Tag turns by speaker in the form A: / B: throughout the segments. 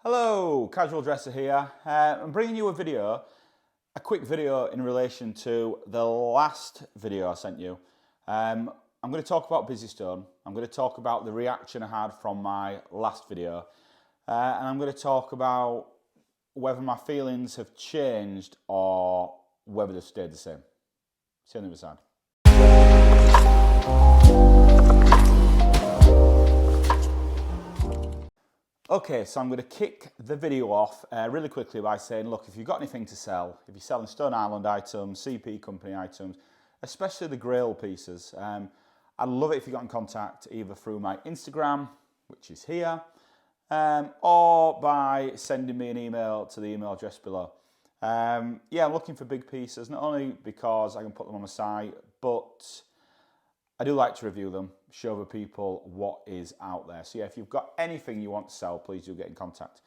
A: Hello, Casual Dresser here. I'm bringing you a quick video in relation to the last video I sent you. I'm going to talk about Busy Stone. I'm going to talk about the reaction I had from my last video. And I'm going to talk about whether my feelings have changed or whether they've stayed the same. See you on the other side. Okay, so I'm going to kick the video off really quickly by saying, look, if you've got anything to sell, if you're selling Stone Island items, CP company items, especially the Grail pieces, I'd love it if you got in contact either through my Instagram, which is here, or by sending me an email to the email address below. I'm looking for big pieces, not only because I can put them on my site, but I do like to review them, show other people what is out there. So yeah, if you've got anything you want to sell, please do get in contact.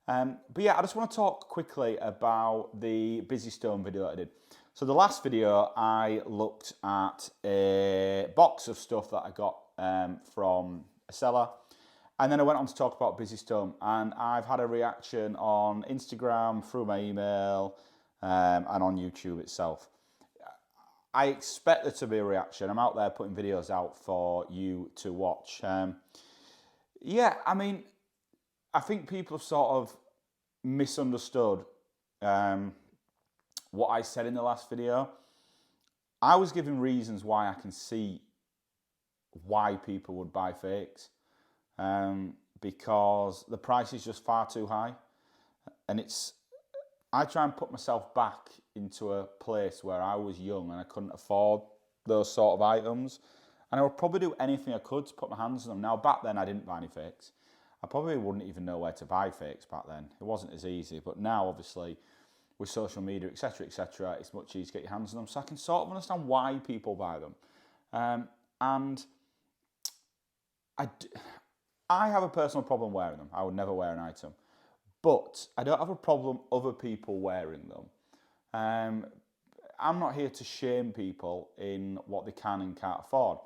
A: I just want to talk quickly about the Busy Stone video that I did. So the last video, I looked at a box of stuff that I got from a seller. And then I went on to talk about Busy Stone. And I've had a reaction on Instagram, through my email, and on YouTube itself. I expect there to be a reaction. I'm out there putting videos out for you to watch. I think people have sort of misunderstood what I said in the last video. I was giving reasons why I can see why people would buy fakes, because the price is just far too high. And I try and put myself back into a place where I was young and I couldn't afford those sort of items. And I would probably do anything I could to put my hands on them. Now, back then, I didn't buy any fakes. I probably wouldn't even know where to buy fakes back then. It wasn't as easy. But now, obviously, with social media, etc., it's much easier to get your hands on them. So I can sort of understand why people buy them. I have a personal problem wearing them. I would never wear an item. But I don't have a problem other people wearing them. I'm not here to shame people in what they can and can't afford.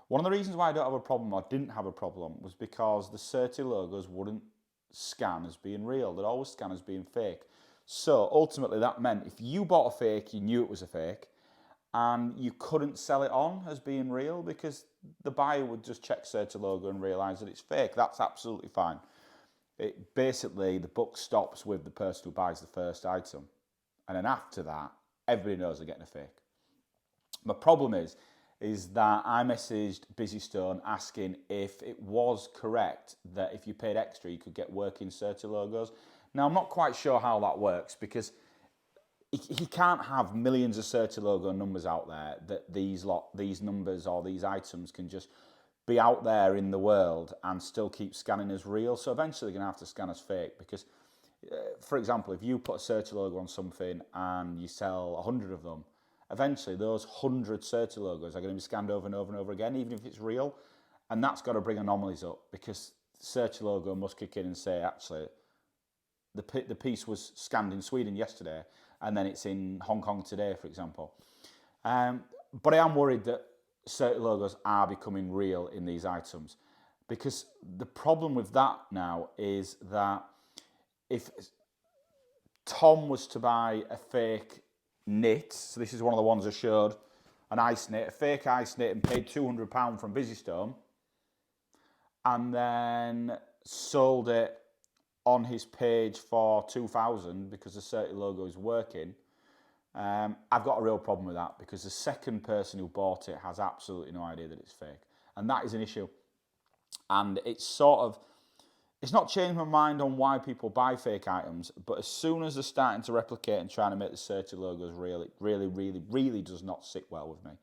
A: One of the reasons why I don't have a problem or didn't have a problem was because the Certi logos wouldn't scan as being real. They'd always scan as being fake. So ultimately that meant if you bought a fake, you knew it was a fake, and you couldn't sell it on as being real because the buyer would just check Certi logo and realise that it's fake. That's absolutely fine. Basically, the buck stops with the person who buys the first item. And then after that, everybody knows they're getting a fake. My problem is that I messaged Busy Stone asking if it was correct that if you paid extra, you could get working Certi logos. Now, I'm not quite sure how that works because he can't have millions of Certi logo numbers out there that these numbers or these items can just be out there in the world and still keep scanning as real. So eventually they're going to have to scan as fake because, for example, if you put a Certi logo on something and you sell 100 of them, eventually those 100 Certi logos are going to be scanned over and over and over again, even if it's real. And that's got to bring anomalies up because Certi logo must kick in and say, actually, the piece was scanned in Sweden yesterday and then it's in Hong Kong today, for example. But I am worried that Certi logos are becoming real in these items, because the problem with that now is that if Tom was to buy a fake knit, so this is one of the ones I showed, an ice knit, a fake ice knit, and paid £200 from Busy Stone, and then sold it on his page for £2,000 because the Certi logo is working, I've got a real problem with that because the second person who bought it has absolutely no idea that it's fake. And that is an issue. And it's not changed my mind on why people buy fake items, but as soon as they're starting to replicate and trying to make the Certi logos real, it really does not sit well with me.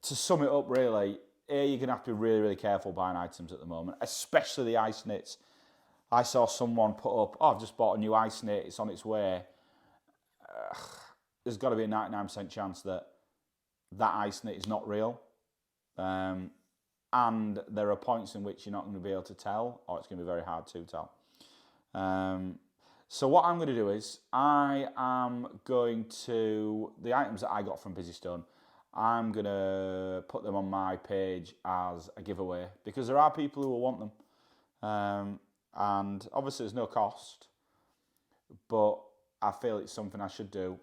A: To sum it up really, you're going to have to be really careful buying items at the moment, especially the ice knits. I saw someone put up, I've just bought a new ice knit, it's on its way. There's got to be a 99% chance that ice knit is not real. And there are points in which you're not going to be able to tell, or it's going to be very hard to tell. So what I'm going to do is, the items that I got from Busy Stone, I'm going to put them on my page as a giveaway because there are people who will want them. And obviously there's no cost, but I feel it's something I should do.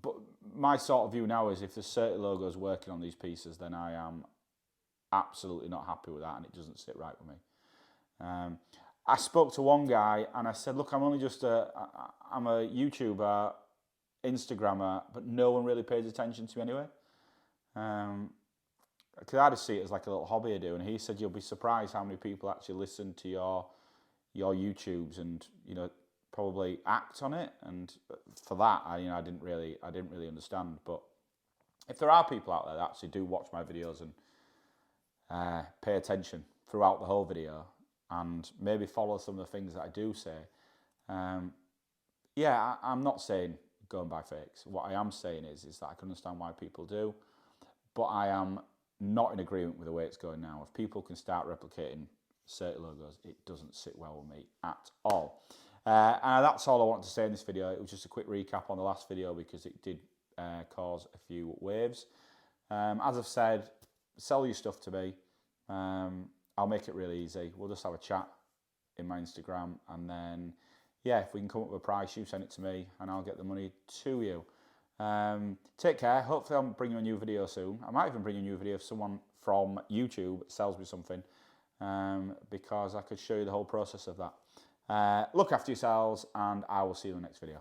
A: But my sort of view now is if there's certain logos working on these pieces, then I am absolutely not happy with that and it doesn't sit right with me. I spoke to one guy and I said, look, I'm only just I'm a YouTuber, Instagrammer, but no one really pays attention to me anyway. Because I just see it as like a little hobby I do. And he said, you'll be surprised how many people actually listen to your YouTubes and, probably act on it. And for that, I didn't really understand. But if there are people out there that actually do watch my videos and pay attention throughout the whole video and maybe follow some of the things that I do say, I'm not saying go and buy fakes. What I am saying is that I can understand why people do, but I am not in agreement with the way it's going now. If people can start replicating certain logos, it doesn't sit well with me at all. And that's all I wanted to say in this video. It was just a quick recap on the last video because it did cause a few waves. As I've said, sell your stuff to me. I'll make it really easy. We'll just have a chat in my Instagram, and then if we can come up with a price, you send it to me and I'll get the money to you. Take care. Hopefully I'll bring you a new video soon. I might even bring you a new video if someone from YouTube sells me something, because I could show you the whole process of that. Look after yourselves and I will see you in the next video.